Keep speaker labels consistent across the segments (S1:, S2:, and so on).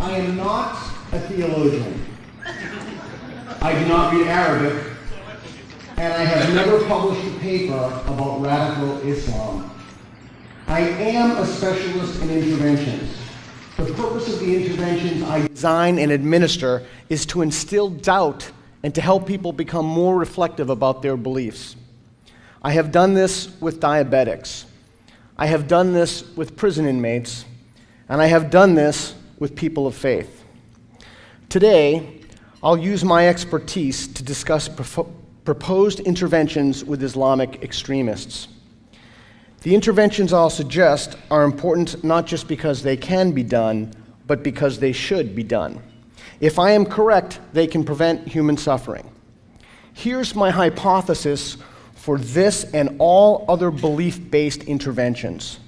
S1: I am not a theologian. I do not read Arabic, and I have never published a paper about radical Islam. I am a specialist in interventions. The purpose of the interventions I design and administer is to instill doubt and to help people become more reflective about their beliefs. I have done this with diabetics. I have done this with prison inmates, and I have done this with people of faith. Today, I'll use my expertise to discuss proposed interventions with Islamic extremists. The interventions I'll suggest are important not just because they can be done, but because they should be done. If I am correct, they can prevent human suffering. Here's my hypothesis for this and all other belief-based interventions.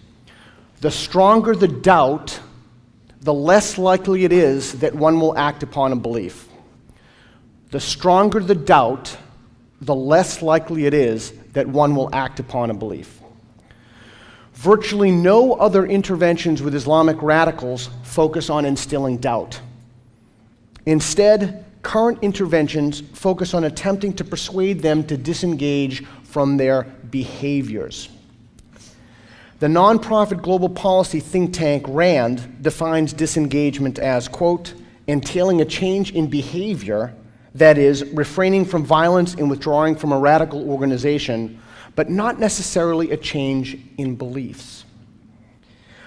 S1: The stronger the doubt, the less likely it is that one will act upon a belief. The stronger the doubt, the less likely it is that one will act upon a belief. Virtually no other interventions with Islamic radicals focus on instilling doubt. Instead, current interventions focus on attempting to persuade them to disengage from their behaviors. The nonprofit global policy think tank RAND defines disengagement as, quote, entailing a change in behavior, that is, refraining from violence and withdrawing from a radical organization, but not necessarily a change in beliefs.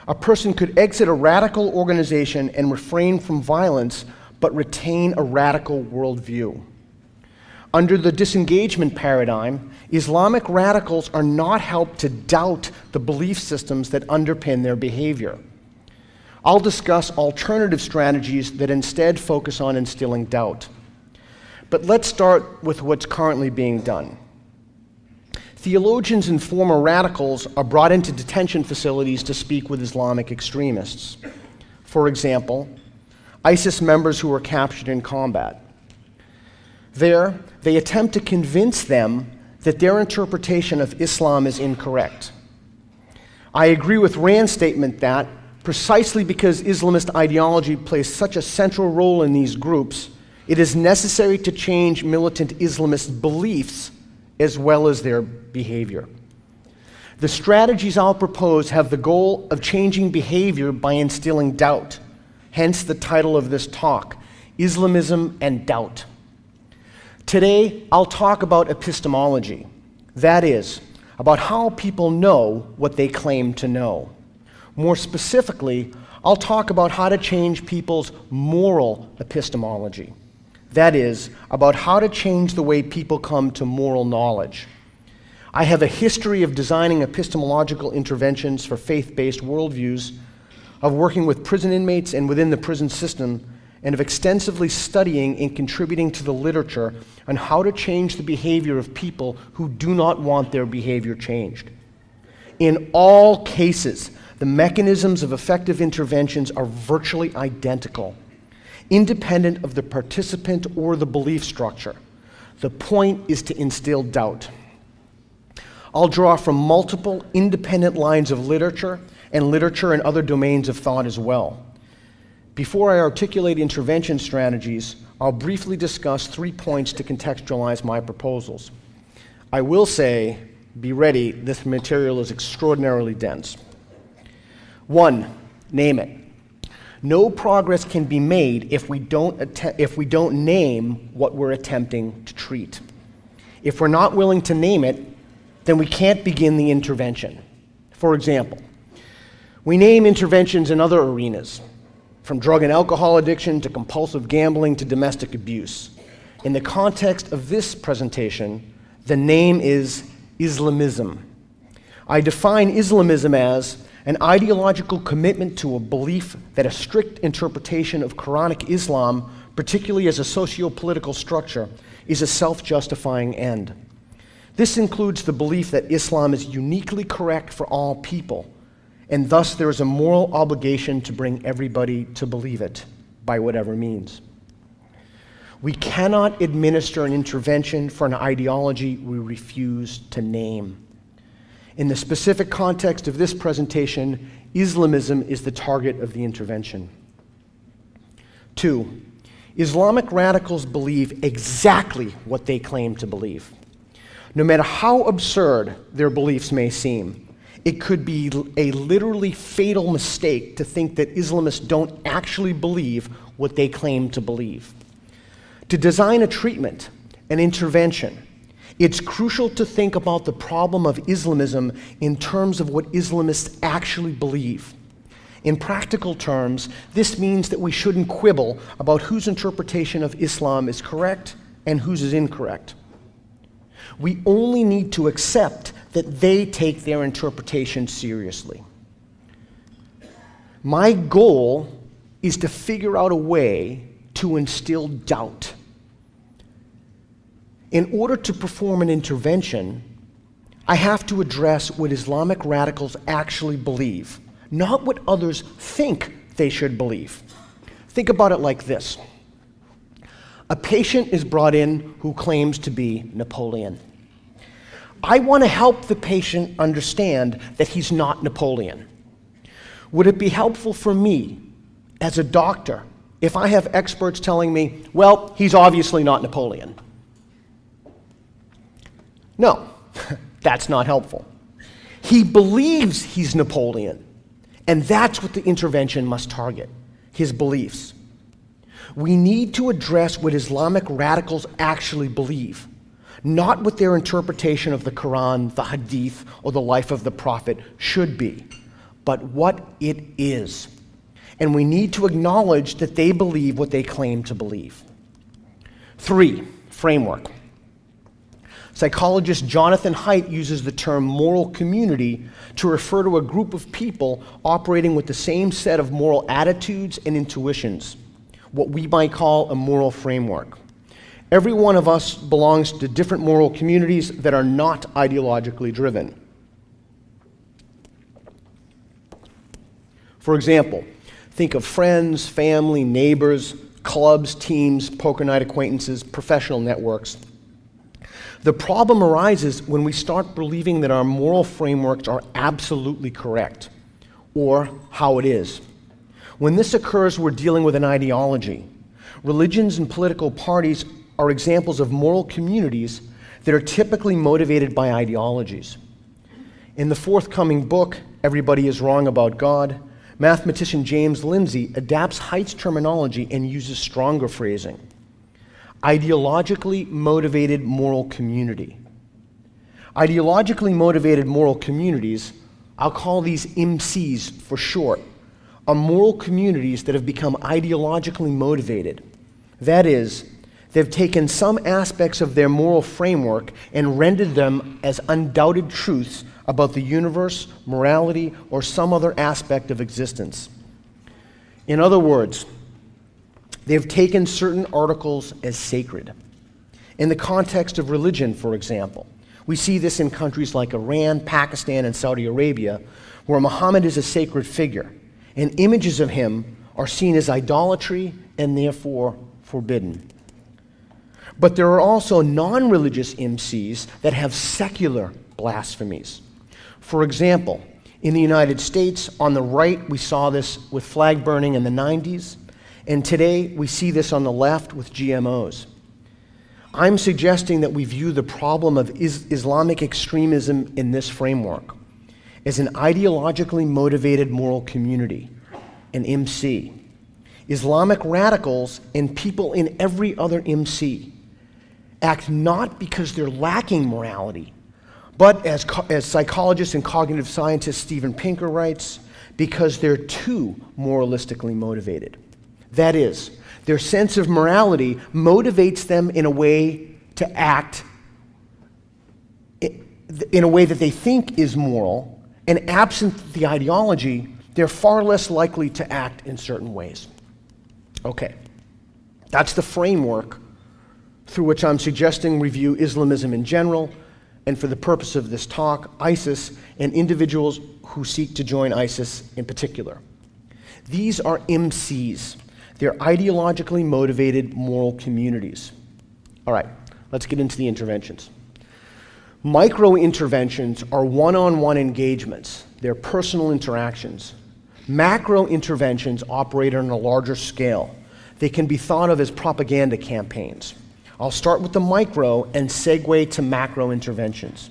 S1: A person could exit a radical organization and refrain from violence, but retain a radical worldview. Under the disengagement paradigm, Islamic radicals are not helped to doubt the belief systems that underpin their behavior. I'll discuss alternative strategies that instead focus on instilling doubt. But let's start with what's currently being done. Theologians and former radicals are brought into detention facilities to speak with Islamic extremists. For example, ISIS members who were captured in combat. There, they attempt to convince them that their interpretation of Islam is incorrect. I agree with Rand's statement that, precisely because Islamist ideology plays such a central role in these groups, it is necessary to change militant Islamist beliefs as well as their behavior. The strategies I'll propose have the goal of changing behavior by instilling doubt, hence the title of this talk, Islamism and Doubt. Today, I'll talk about epistemology, that is, about how people know what they claim to know. More specifically, I'll talk about how to change people's moral epistemology. That is, about how to change the way people come to moral knowledge. I have a history of designing epistemological interventions for faith-based worldviews, of working with prison inmates and within the prison system, and of extensively studying and contributing to the literature on how to change the behavior of people who do not want their behavior changed. In all cases, the mechanisms of effective interventions are virtually identical, independent of the participant or the belief structure. The point is to instill doubt. I'll draw from multiple independent lines of literature and literature in other domains of thought as well. Before I articulate intervention strategies, I'll briefly discuss 3 points to contextualize my proposals. I will say, be ready, this material is extraordinarily dense. 1, name it. No progress can be made if we don't name what we're attempting to treat. If we're not willing to name it, then we can't begin the intervention. For example, we name interventions in other arenas, from drug and alcohol addiction to compulsive gambling to domestic abuse. In the context of this presentation, the name is Islamism. I define Islamism as an ideological commitment to a belief that a strict interpretation of Quranic Islam, particularly as a socio-political structure, is a self-justifying end. This includes the belief that Islam is uniquely correct for all people, and thus there is a moral obligation to bring everybody to believe it, by whatever means. We cannot administer an intervention for an ideology we refuse to name. In the specific context of this presentation, Islamism is the target of the intervention. 2, Islamic radicals believe exactly what they claim to believe. No matter how absurd their beliefs may seem, it could be a literally fatal mistake to think that Islamists don't actually believe what they claim to believe. To design a treatment, an intervention, it's crucial to think about the problem of Islamism in terms of what Islamists actually believe. In practical terms, this means that we shouldn't quibble about whose interpretation of Islam is correct and whose is incorrect. We only need to accept that they take their interpretation seriously. My goal is to figure out a way to instill doubt. In order to perform an intervention, I have to address what Islamic radicals actually believe, not what others think they should believe. Think about it like this. A patient is brought in who claims to be Napoleon. I want to help the patient understand that he's not Napoleon. Would it be helpful for me, as a doctor, if I have experts telling me, well, he's obviously not Napoleon? No, that's not helpful. He believes he's Napoleon, and that's what the intervention must target, his beliefs. We need to address what Islamic radicals actually believe, not what their interpretation of the Quran, the Hadith, or the life of the Prophet should be, but what it is. And we need to acknowledge that they believe what they claim to believe. 3, framework. Psychologist Jonathan Haidt uses the term moral community to refer to a group of people operating with the same set of moral attitudes and intuitions, what we might call a moral framework. Every one of us belongs to different moral communities that are not ideologically driven. For example, think of friends, family, neighbors, clubs, teams, poker night acquaintances, professional networks. The problem arises when we start believing that our moral frameworks are absolutely correct, or how it is. When this occurs, we're dealing with an ideology. Religions and political parties are examples of moral communities that are typically motivated by ideologies. In the forthcoming book, Everybody is Wrong About God, mathematician James Lindsay adapts Haidt's terminology and uses stronger phrasing. Ideologically motivated moral community. Ideologically motivated moral communities, I'll call these MCs for short, are moral communities that have become ideologically motivated. That is, they've taken some aspects of their moral framework and rendered them as undoubted truths about the universe, morality, or some other aspect of existence. In other words, they've taken certain articles as sacred. In the context of religion, for example, we see this in countries like Iran, Pakistan, and Saudi Arabia, where Muhammad is a sacred figure, and images of him are seen as idolatry and therefore forbidden. But there are also non-religious MCs that have secular blasphemies. For example, in the United States, on the right, we saw this with flag burning in the 90s, and today we see this on the left with GMOs. I'm suggesting that we view the problem of Islamic extremism in this framework as an ideologically motivated moral community, an MC. Islamic radicals and people in every other MC act not because they're lacking morality, but as psychologist and cognitive scientist Steven Pinker writes, because they're too moralistically motivated. That is, their sense of morality motivates them in a way to act in a way that they think is moral, and absent the ideology, they're far less likely to act in certain ways. Okay, that's the framework through which I'm suggesting we view Islamism in general, and for the purpose of this talk, ISIS and individuals who seek to join ISIS in particular. These are MCs. They're ideologically motivated moral communities. All right, let's get into the interventions. Micro-interventions are one-on-one engagements. They're personal interactions. Macro-interventions operate on a larger scale. they can be thought of as propaganda campaigns. I'll start with the micro and segue to macro interventions.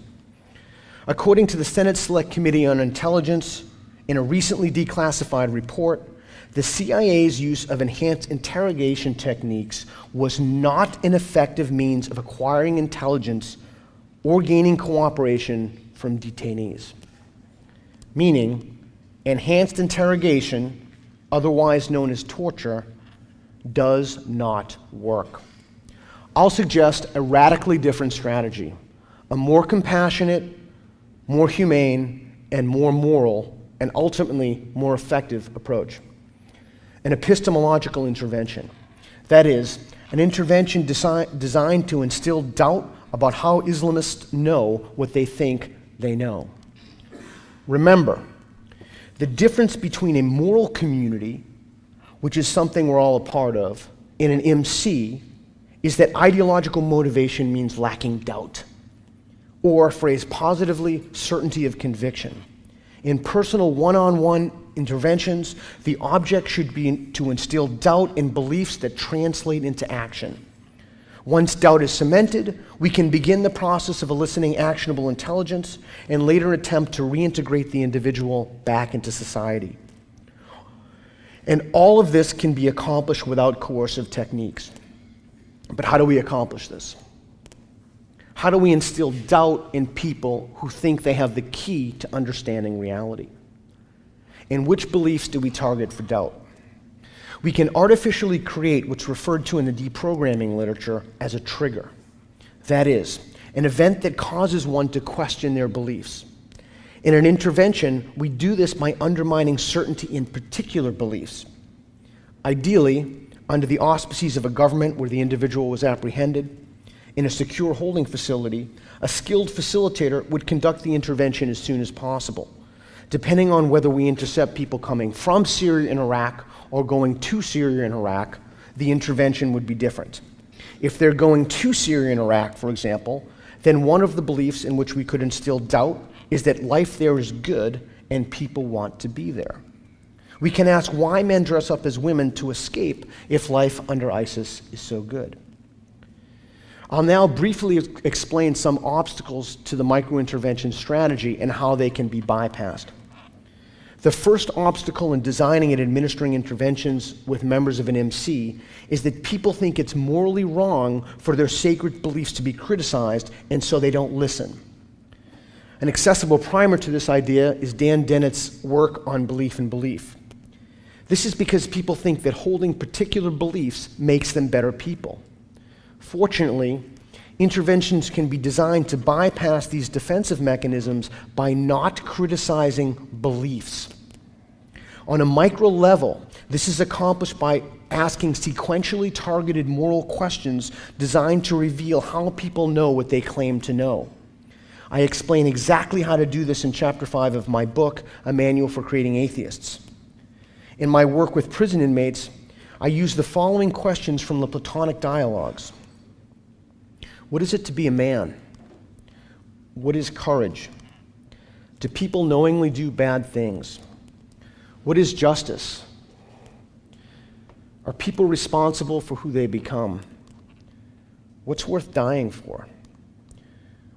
S1: According to the Senate Select Committee on Intelligence, in a recently declassified report, the CIA's use of enhanced interrogation techniques was not an effective means of acquiring intelligence or gaining cooperation from detainees. Meaning, enhanced interrogation, otherwise known as torture, does not work. I'll suggest a radically different strategy, a more compassionate, more humane, and more moral, and ultimately more effective approach. An epistemological intervention. That is, an intervention designed to instill doubt about how Islamists know what they think they know. Remember, the difference between a moral community, which is something we're all a part of, and an MC is that ideological motivation means lacking doubt, or phrased positively, certainty of conviction. In personal one-on-one interventions, the object should be to instill doubt in beliefs that translate into action. Once doubt is cemented, we can begin the process of eliciting actionable intelligence and later attempt to reintegrate the individual back into society. And all of this can be accomplished without coercive techniques. But how do we accomplish this? How do we instill doubt in people who think they have the key to understanding reality? And which beliefs do we target for doubt? We can artificially create what's referred to in the deprogramming literature as a trigger. That is, an event that causes one to question their beliefs. In an intervention, we do this by undermining certainty in particular beliefs. Ideally, under the auspices of a government where the individual was apprehended, in a secure holding facility, a skilled facilitator would conduct the intervention as soon as possible. Depending on whether we intercept people coming from Syria and Iraq or going to Syria and Iraq, the intervention would be different. If they're going to Syria and Iraq, for example, then one of the beliefs in which we could instill doubt is that life there is good and people want to be there. We can ask why men dress up as women to escape if life under ISIS is so good. I'll now briefly explain some obstacles to the microintervention strategy and how they can be bypassed. The first obstacle in designing and administering interventions with members of an MC is that people think it's morally wrong for their sacred beliefs to be criticized, and so they don't listen. An accessible primer to this idea is Dan Dennett's work on belief and belief. This is because people think that holding particular beliefs makes them better people. Fortunately, interventions can be designed to bypass these defensive mechanisms by not criticizing beliefs. On a micro level, this is accomplished by asking sequentially targeted moral questions designed to reveal how people know what they claim to know. I explain exactly how to do this in Chapter 5 of my book, A Manual for Creating Atheists. In my work with prison inmates, I use the following questions from the Platonic dialogues. What is it to be a man? What is courage? Do people knowingly do bad things? What is justice? Are people responsible for who they become? What's worth dying for?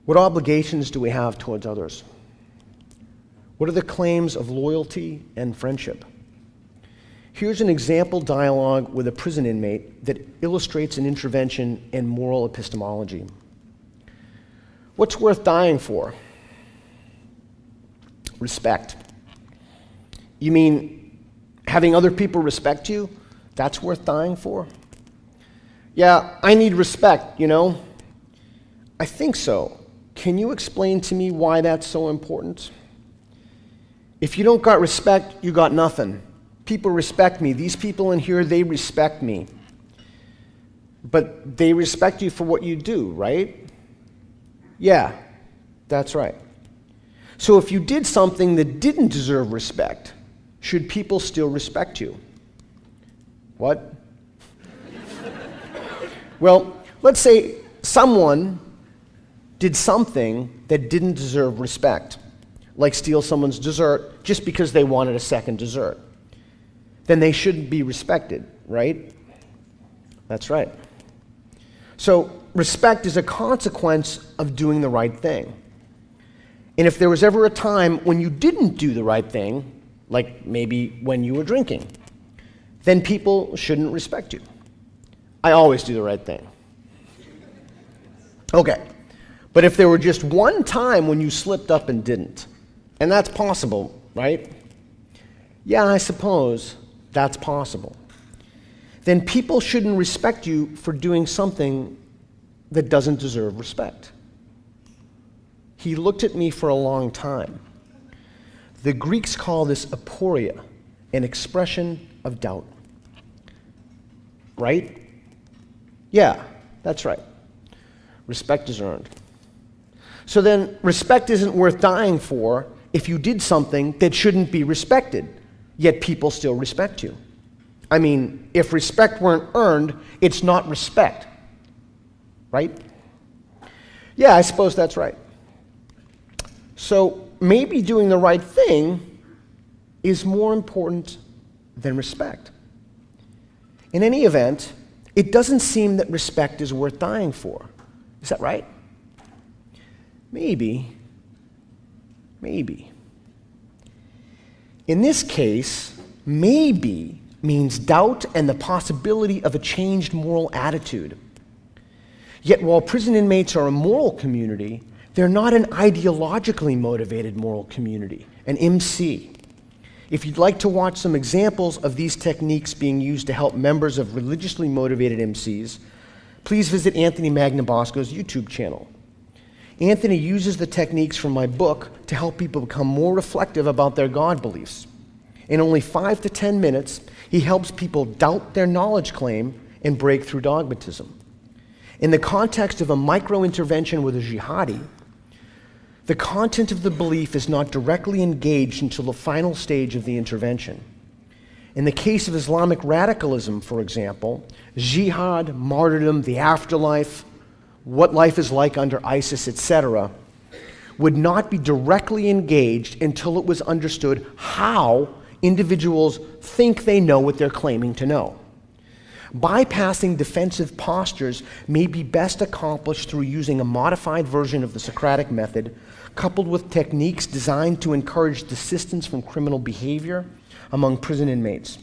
S1: What obligations do we have towards others? What are the claims of loyalty and friendship? Here's an example dialogue with a prison inmate that illustrates an intervention in moral epistemology. What's worth dying for? Respect. You mean having other people respect you? That's worth dying for? Yeah, I need respect, you know? I think so. Can you explain to me why that's so important? If you don't got respect, you got nothing. People respect me. These people in here, they respect me. But they respect you for what you do, right? Yeah, that's right. So if you did something that didn't deserve respect, should people still respect you? What? Well, let's say someone did something that didn't deserve respect, like steal someone's dessert just because they wanted a second dessert. Then they shouldn't be respected, right? That's right. So respect is a consequence of doing the right thing. And if there was ever a time when you didn't do the right thing, like maybe when you were drinking, then people shouldn't respect you. I always do the right thing. Okay, but if there were just one time when you slipped up and didn't, and that's possible, right? Yeah, I suppose that's possible. Then people shouldn't respect you for doing something that doesn't deserve respect. He looked at me for a long time. The Greeks call this aporia, an expression of doubt. Right? Yeah, that's right. Respect is earned. So then, respect isn't worth dying for if you did something that shouldn't be respected, yet people still respect you. I mean, if respect weren't earned, it's not respect. Right? Yeah, I suppose that's right. So maybe doing the right thing is more important than respect. In any event, it doesn't seem that respect is worth dying for. Is that right? Maybe. Maybe. In this case, maybe means doubt and the possibility of a changed moral attitude. Yet while prison inmates are a moral community, they're not an ideologically motivated moral community, an MC. If you'd like to watch some examples of these techniques being used to help members of religiously motivated MCs, please visit Anthony Magnabosco's YouTube channel. Anthony uses the techniques from my book to help people become more reflective about their God beliefs. In only 5 to 10 minutes, he helps people doubt their knowledge claim and break through dogmatism. In the context of a micro-intervention with a jihadi, the content of the belief is not directly engaged until the final stage of the intervention. In the case of Islamic radicalism, for example, jihad, martyrdom, the afterlife, what life is like under ISIS, etc., would not be directly engaged until it was understood how individuals think they know what they're claiming to know. Bypassing defensive postures may be best accomplished through using a modified version of the Socratic method, coupled with techniques designed to encourage desistance from criminal behavior among prison inmates,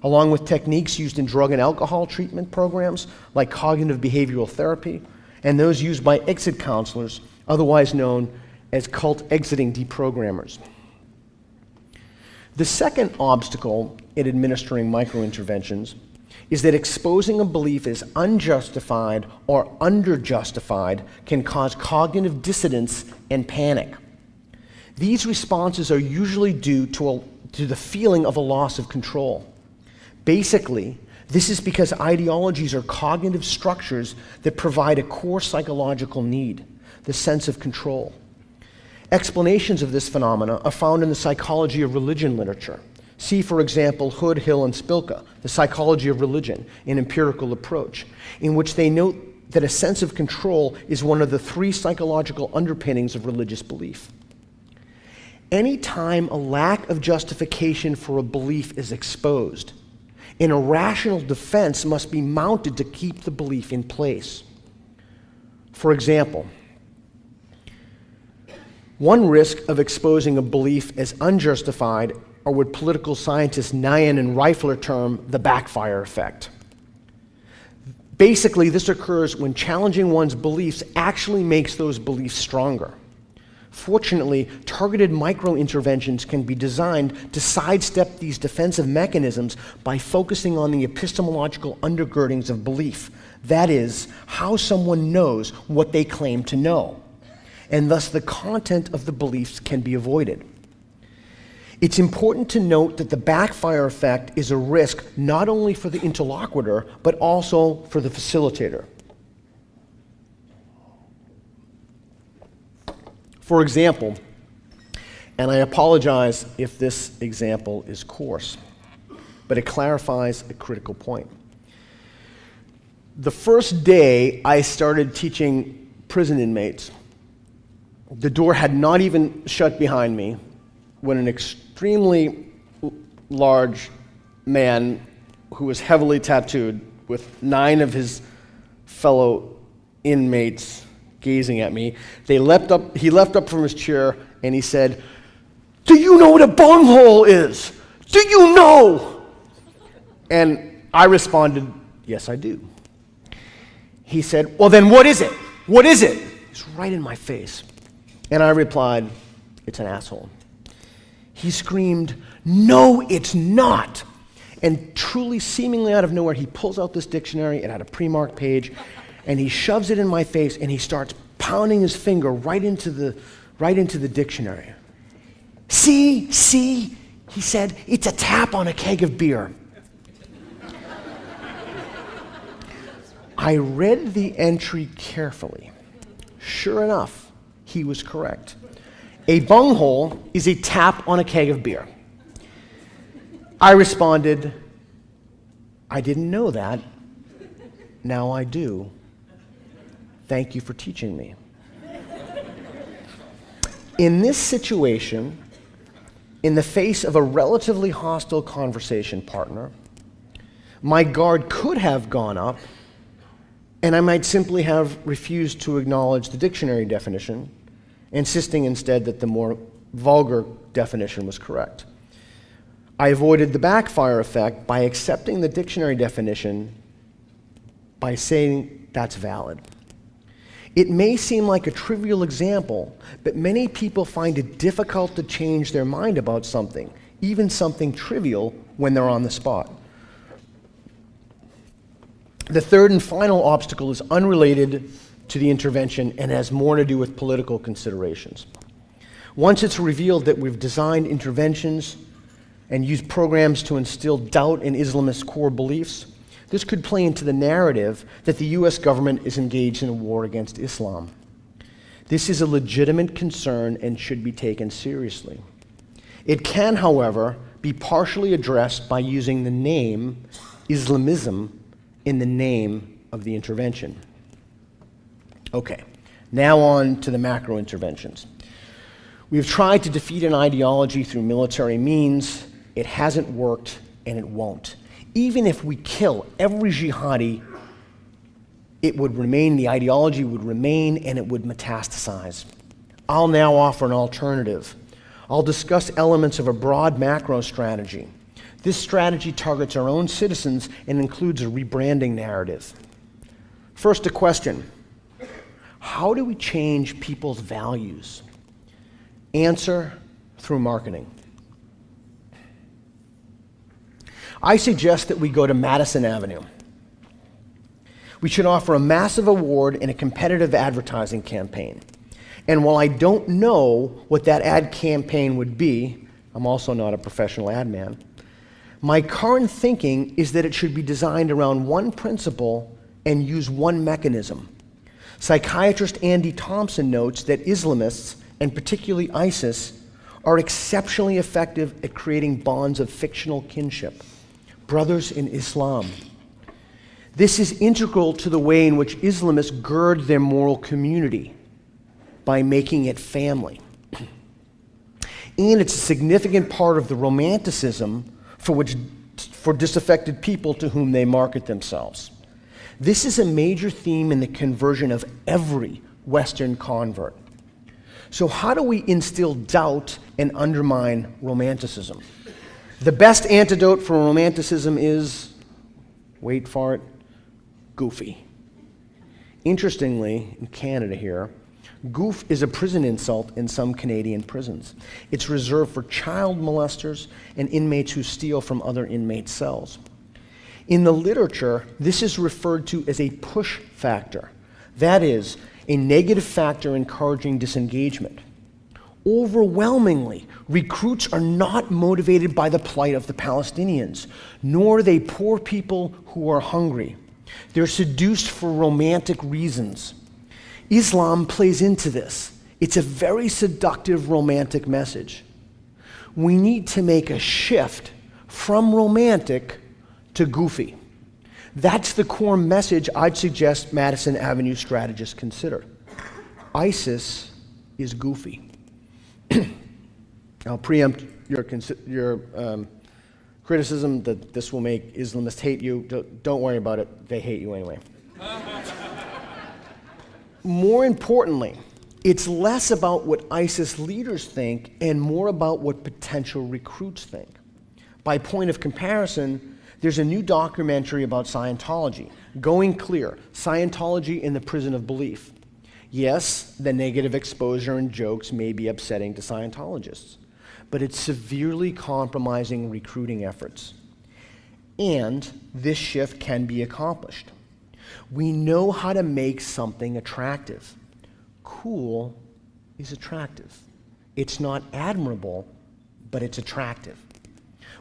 S1: along with techniques used in drug and alcohol treatment programs like cognitive behavioral therapy, and those used by exit counselors, otherwise known as cult exiting deprogrammers. The second obstacle in administering microinterventions is that exposing a belief as unjustified or underjustified can cause cognitive dissonance and panic. These responses are usually due to the feeling of a loss of control. Basically, this is because ideologies are cognitive structures that provide a core psychological need, the sense of control. Explanations of this phenomena are found in the psychology of religion literature. See, for example, Hood, Hill, and Spilka, The Psychology of Religion, an Empirical Approach, in which they note that a sense of control is one of the 3 psychological underpinnings of religious belief. Any time a lack of justification for a belief is exposed, an irrational defense must be mounted to keep the belief in place. For example, one risk of exposing a belief as unjustified or what political scientists Nyan and Reifler term the backfire effect. Basically, this occurs when challenging one's beliefs actually makes those beliefs stronger. Fortunately, targeted micro-interventions can be designed to sidestep these defensive mechanisms by focusing on the epistemological undergirdings of belief. That is, how someone knows what they claim to know, and thus the content of the beliefs can be avoided. It's important to note that the backfire effect is a risk not only for the interlocutor, but also for the facilitator. For example, and I apologize if this example is coarse, but it clarifies a critical point. The first day I started teaching prison inmates, the door had not even shut behind me when an extremely large man who was heavily tattooed with 9 of his fellow inmates gazing at me. He leapt up from his chair and he said, "Do you know what a bunghole is? Do you know?" And I responded, "Yes, I do." He said, "Well, then what is it? What is it?" It's right in my face. And I replied, "It's an asshole." He screamed, "No, it's not." And truly, seemingly out of nowhere, he pulls out this dictionary. It had a pre-marked page, and he shoves it in my face, and he starts pounding his finger right into the dictionary. See, he said, "it's a tap on a keg of beer." I read the entry carefully. Sure enough, he was correct. A bunghole is a tap on a keg of beer. I responded, "I didn't know that. Now I do. Thank you for teaching me." In this situation, in the face of a relatively hostile conversation partner, my guard could have gone up, and I might simply have refused to acknowledge the dictionary definition, insisting instead that the more vulgar definition was correct. I avoided the backfire effect by accepting the dictionary definition by saying that's valid. It may seem like a trivial example, but many people find it difficult to change their mind about something, even something trivial, when they're on the spot. The third and final obstacle is unrelated to the intervention and has more to do with political considerations. Once it's revealed that we've designed interventions and used programs to instill doubt in Islamist core beliefs, this could play into the narrative that the US government is engaged in a war against Islam. This is a legitimate concern and should be taken seriously. It can, however, be partially addressed by using the name Islamism in the name of the intervention. Okay, now on to the macro interventions. We've tried to defeat an ideology through military means. It hasn't worked, and it won't. Even if we kill every jihadi, it would remain, the ideology would remain, and it would metastasize. I'll now offer an alternative. I'll discuss elements of a broad macro strategy. This strategy targets our own citizens and includes a rebranding narrative. First, a question. How do we change people's values? Answer, through marketing. I suggest that we go to Madison Avenue. We should offer a massive award and a competitive advertising campaign. And while I don't know what that ad campaign would be, I'm also not a professional ad man, my current thinking is that it should be designed around one principle and use one mechanism. Psychiatrist Andy Thompson notes that Islamists, and particularly ISIS, are exceptionally effective at creating bonds of fictional kinship, brothers in Islam. This is integral to the way in which Islamists gird their moral community by making it family. And it's a significant part of the romanticism for disaffected people to whom they market themselves. This is a major theme in the conversion of every Western convert. So how do we instill doubt and undermine romanticism? The best antidote for romanticism is, wait for it, goofy. Interestingly, in Canada here, goof is a prison insult in some Canadian prisons. It's reserved for child molesters and inmates who steal from other inmate cells. In the literature, this is referred to as a push factor. That is, a negative factor encouraging disengagement. Overwhelmingly, recruits are not motivated by the plight of the Palestinians, nor are they poor people who are hungry. They're seduced for romantic reasons. Islam plays into this. It's a very seductive romantic message. We need to make a shift from romantic to goofy. That's the core message I'd suggest Madison Avenue strategists consider. ISIS is goofy. I'll preempt your criticism that this will make Islamists hate you. Don't worry about it. They hate you anyway. More importantly, it's less about what ISIS leaders think and more about what potential recruits think. By point of comparison, there's a new documentary about Scientology, Going Clear, Scientology in the Prison of Belief. Yes, the negative exposure and jokes may be upsetting to Scientologists, but it's severely compromising recruiting efforts. And this shift can be accomplished. We know how to make something attractive. Cool is attractive. It's not admirable, but it's attractive.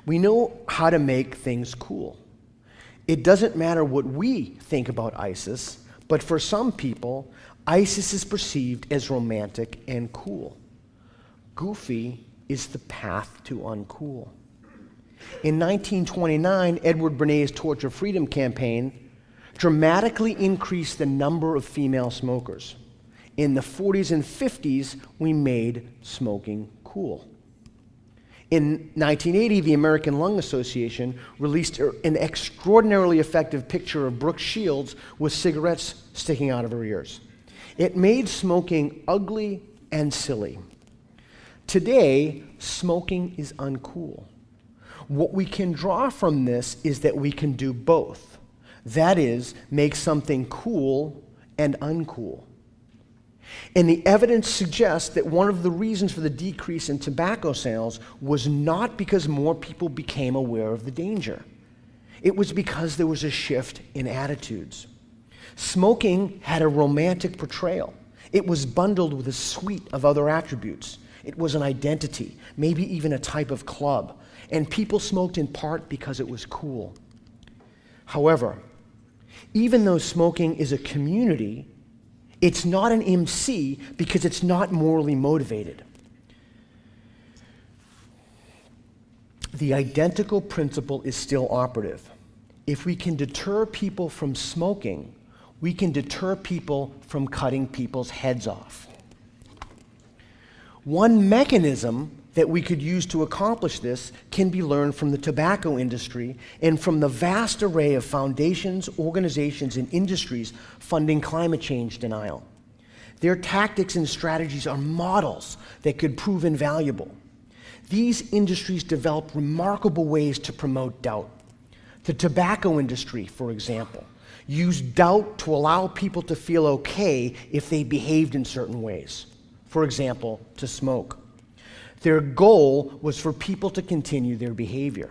S1: We know how to make things cool. It doesn't matter what we think about ISIS, but for some people, ISIS is perceived as romantic and cool. Goofy is the path to uncool. In 1929, Edward Bernays' Torch of Freedom campaign dramatically increased the number of female smokers. In the 40s and 50s, we made smoking cool. In 1980, the American Lung Association released an extraordinarily effective picture of Brooke Shields with cigarettes sticking out of her ears. It made smoking ugly and silly. Today, smoking is uncool. What we can draw from this is that we can do both. That is, make something cool and uncool. And the evidence suggests that one of the reasons for the decrease in tobacco sales was not because more people became aware of the danger. It was because there was a shift in attitudes. Smoking had a romantic portrayal. It was bundled with a suite of other attributes. It was an identity, maybe even a type of club. And people smoked in part because it was cool. However, even though smoking is a community, it's not an MC because it's not morally motivated. The identical principle is still operative. If we can deter people from smoking, we can deter people from cutting people's heads off. One mechanism that we could use to accomplish this can be learned from the tobacco industry and from the vast array of foundations, organizations, and industries funding climate change denial. Their tactics and strategies are models that could prove invaluable. These industries develop remarkable ways to promote doubt. The tobacco industry, for example, used doubt to allow people to feel okay if they behaved in certain ways. For example, to smoke. Their goal was for people to continue their behavior.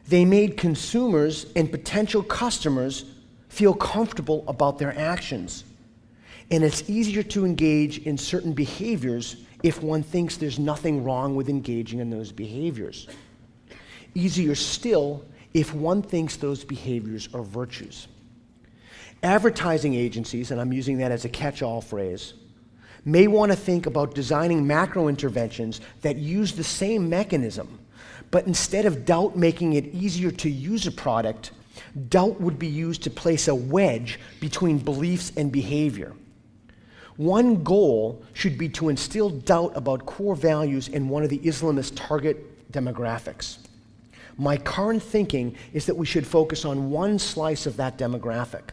S1: They made consumers and potential customers feel comfortable about their actions. And it's easier to engage in certain behaviors if one thinks there's nothing wrong with engaging in those behaviors. Easier still if one thinks those behaviors are virtues. Advertising agencies, and I'm using that as a catch-all phrase, may want to think about designing macro interventions that use the same mechanism, but instead of doubt making it easier to use a product, doubt would be used to place a wedge between beliefs and behavior. One goal should be to instill doubt about core values in one of the Islamist target demographics. My current thinking is that we should focus on one slice of that demographic.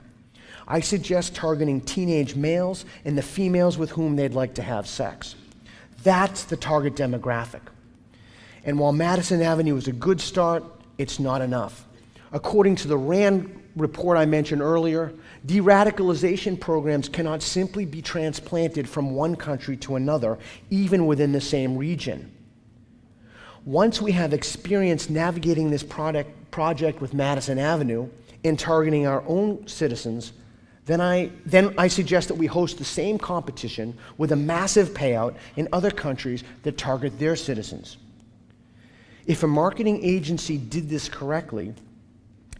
S1: I suggest targeting teenage males and the females with whom they'd like to have sex. That's the target demographic. And while Madison Avenue is a good start, it's not enough. According to the RAND report I mentioned earlier, de-radicalization programs cannot simply be transplanted from one country to another, even within the same region. Once we have experience navigating this project with Madison Avenue and targeting our own citizens, then I suggest that we host the same competition with a massive payout in other countries that target their citizens. If a marketing agency did this correctly,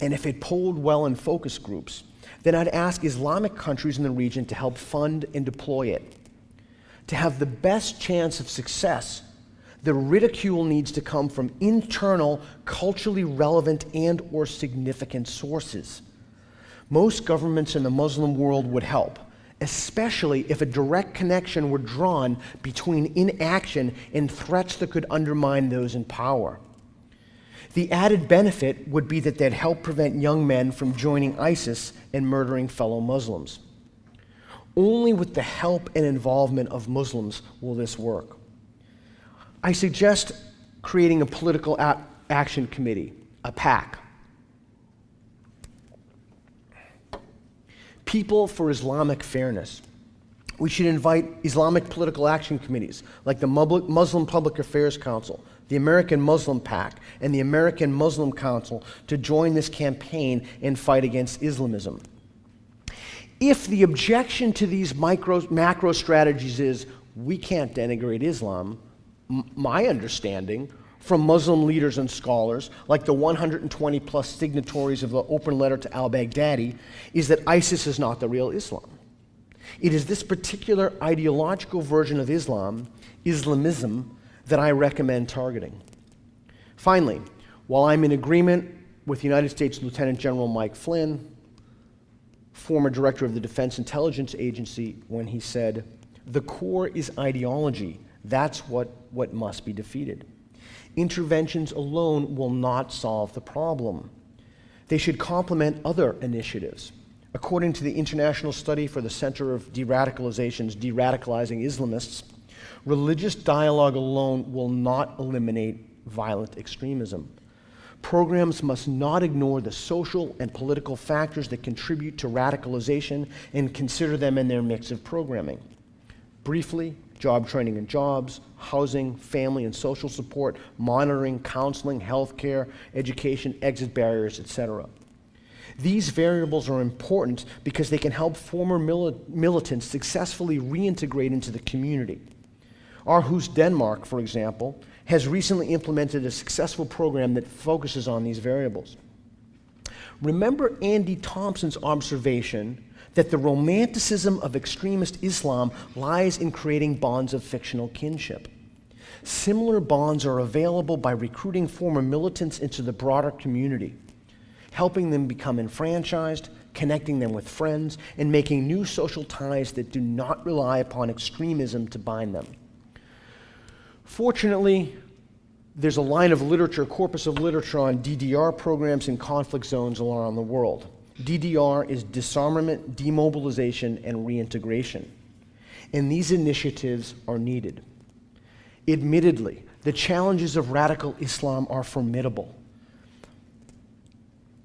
S1: and if it polled well in focus groups, then I'd ask Islamic countries in the region to help fund and deploy it. To have the best chance of success, the ridicule needs to come from internal, culturally relevant and/or significant sources. Most governments in the Muslim world would help, especially if a direct connection were drawn between inaction and threats that could undermine those in power. The added benefit would be that they'd help prevent young men from joining ISIS and murdering fellow Muslims. Only with the help and involvement of Muslims will this work. I suggest creating a political action committee, a PAC. People for Islamic Fairness. We should invite Islamic political action committees like the Muslim Public Affairs Council, the American Muslim PAC, and the American Muslim Council to join this campaign and fight against Islamism. If the objection to these macro strategies is, we can't denigrate Islam, my understanding from Muslim leaders and scholars, like the 120 plus signatories of the open letter to al-Baghdadi, is that ISIS is not the real Islam. It is this particular ideological version of Islam, Islamism, that I recommend targeting. Finally, while I'm in agreement with United States Lieutenant General Mike Flynn, former director of the Defense Intelligence Agency, when he said, "The core is ideology. That's what must be defeated. Interventions alone will not solve the problem. They should complement other initiatives. According to the International Study for the Center of De-Radicalization's De-Radicalizing Islamists, religious dialogue alone will not eliminate violent extremism. Programs must not ignore the social and political factors that contribute to radicalization and consider them in their mix of programming. Briefly, job training and jobs, housing, family and social support, monitoring, counseling, healthcare, education, exit barriers, etc. These variables are important because they can help former militants successfully reintegrate into the community. Aarhus, Denmark, for example, has recently implemented a successful program that focuses on these variables. Remember Andy Thompson's observation that the romanticism of extremist Islam lies in creating bonds of fictional kinship. Similar bonds are available by recruiting former militants into the broader community, helping them become enfranchised, connecting them with friends, and making new social ties that do not rely upon extremism to bind them. Fortunately, there's a line of literature, corpus of literature on DDR programs in conflict zones around the world. DDR is disarmament, demobilization, and reintegration. And these initiatives are needed. Admittedly, the challenges of radical Islam are formidable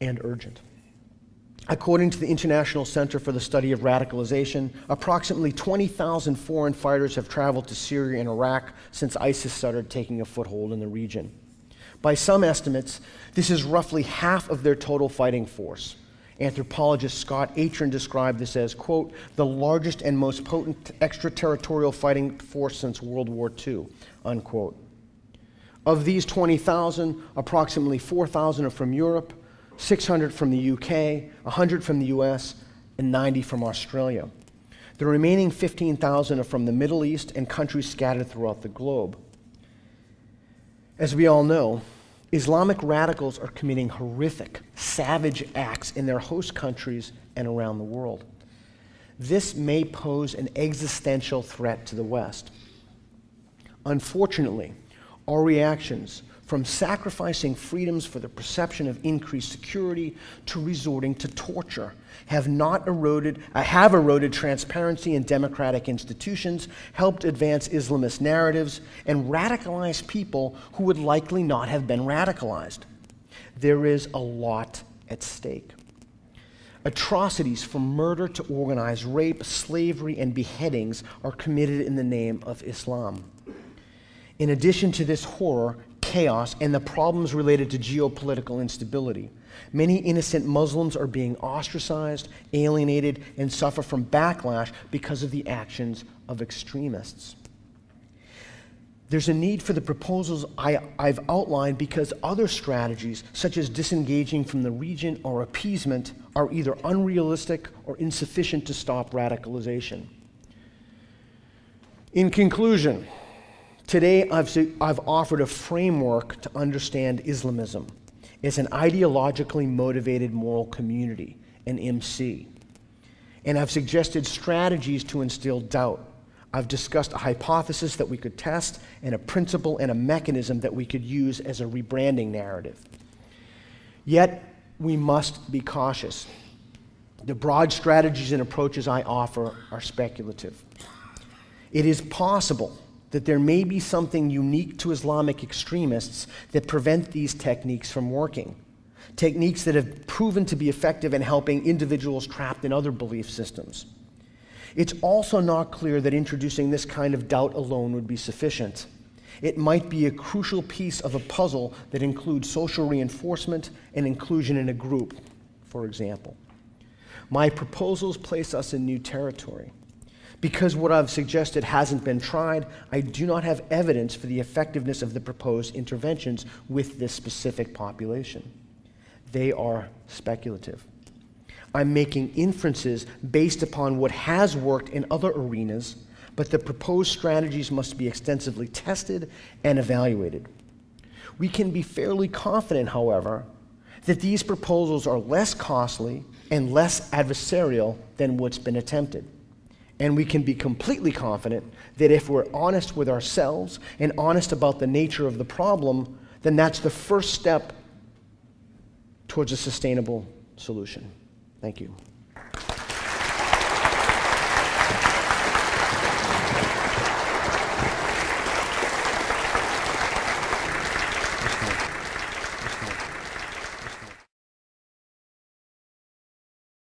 S1: and urgent. According to the International Center for the Study of Radicalization, approximately 20,000 foreign fighters have traveled to Syria and Iraq since ISIS started taking a foothold in the region. By some estimates, this is roughly half of their total fighting force. Anthropologist Scott Atran described this as, quote, the largest and most potent extraterritorial fighting force since World War II, unquote. Of these 20,000, approximately 4,000 are from Europe, 600 from the UK, 100 from the US, and 90 from Australia. The remaining 15,000 are from the Middle East and countries scattered throughout the globe. As we all know, Islamic radicals are committing horrific, savage acts in their host countries and around the world. This may pose an existential threat to the West. Unfortunately, our reactions, from sacrificing freedoms for the perception of increased security to resorting to torture, have eroded transparency in democratic institutions, helped advance Islamist narratives, and radicalized people who would likely not have been radicalized. There is a lot at stake. Atrocities from murder to organized rape, slavery, and beheadings are committed in the name of Islam. In addition to this horror, chaos, and the problems related to geopolitical instability, many innocent Muslims are being ostracized, alienated, and suffer from backlash because of the actions of extremists. There's a need for the proposals I've outlined because other strategies, such as disengaging from the region or appeasement, are either unrealistic or insufficient to stop radicalization. In conclusion, today, I've offered a framework to understand Islamism. It's an ideologically motivated moral community, an MC. And I've suggested strategies to instill doubt. I've discussed a hypothesis that we could test and a principle and a mechanism that we could use as a rebranding narrative. Yet, we must be cautious. The broad strategies and approaches I offer are speculative. It is possible that there may be something unique to Islamic extremists that prevent these techniques from working, techniques that have proven to be effective in helping individuals trapped in other belief systems. It's also not clear that introducing this kind of doubt alone would be sufficient. It might be a crucial piece of a puzzle that includes social reinforcement and inclusion in a group, for example. My proposals place us in new territory. Because what I've suggested hasn't been tried, I do not have evidence for the effectiveness of the proposed interventions with this specific population. They are speculative. I'm making inferences based upon what has worked in other arenas, but the proposed strategies must be extensively tested and evaluated. We can be fairly confident, however, that these proposals are less costly and less adversarial than what's been attempted. And we can be completely confident that if we're honest with ourselves and honest about the nature of the problem, then that's the first step towards a sustainable solution. Thank you.